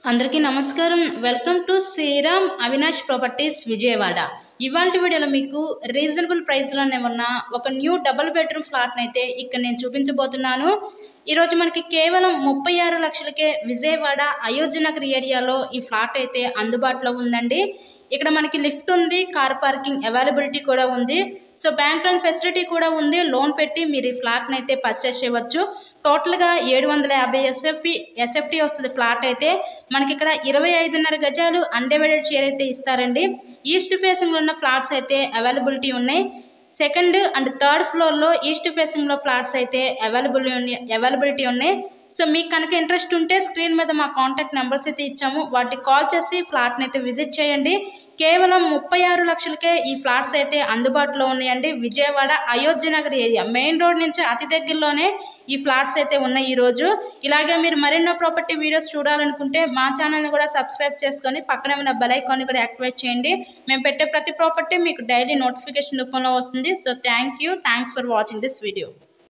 అందరికీ నమస్కారం. Welcome to Sriram Avinash properties Vijayawada. ఇవాల్టి వీడియోలో మీకు రీజనబుల్ ప్రైస్లోనే ఉన్న ఒక న్యూ డబుల్ బెడ్రూమ్ ఫ్లాట్ని అయితే ఇక్కడ నేను చూపించబోతున్నాను. ఈరోజు మనకి కేవలం 36 లక్షలకే విజయవాడ అయోధ్యనగర్ ఏరియాలో ఈ ఫ్లాట్ అయితే అందుబాటులో ఉందండి. ఇక్కడ మనకి లిఫ్ట్ ఉంది, కార్ పార్కింగ్ అవైలబిలిటీ కూడా ఉంది. సో బ్యాంక్ లోన్ ఫెసిలిటీ కూడా ఉంది. లోన్ పెట్టి మీరు ఈ ఫ్లాట్ని అయితే పర్చేస్ చేయవచ్చు. టోటల్గా 750 ఎస్ఎఫ్టీ వస్తుంది. ఫ్లాట్ అయితే మనకి ఇక్కడ 25.5 గజాలు అన్డివైడెడ్ షేర్ అయితే ఇస్తారండి. ఈస్ట్ ఫేసింగ్లో ఉన్న ఫ్లాట్స్ అయితే అవైలబిలిటీ ఉన్నాయి. సెకండ్ అండ్ థర్డ్ ఫ్లోర్లో ఈస్ట్ ఫేసింగ్లో ఫ్లాట్స్ అయితే అవైలబిలిటీ ఉన్నాయి. సో మీకు కనుక ఇంట్రెస్ట్ ఉంటే స్క్రీన్ మీద మా కాంటాక్ట్ నెంబర్స్ అయితే ఇచ్చాము, వాటికి కాల్ చేసి ఫ్లాట్ని అయితే విజిట్ చేయండి. కేవలం 36 లక్షలకే ఈ ఫ్లాట్స్ అయితే అందుబాటులో ఉన్నాయండి. Vijayawada Ayodhya Nagar area main road నుంచి అతి దగ్గరలోనే ఈ ఫ్లాట్స్ అయితే ఉన్నాయి ఈరోజు. ఇలాగే మీరు మరెన్నో ప్రాపర్టీ వీడియోస్ చూడాలనుకుంటే మా ఛానల్ని కూడా సబ్స్క్రైబ్ చేసుకొని పక్కనే ఉన్న బెల్ ఐకాన్ని కూడా యాక్టివేట్ చేయండి. మేము పెట్టే ప్రతి ప్రాపర్టీ మీకు డైలీ నోటిఫికేషన్ రూపంలో వస్తుంది. So thanks for watching this video.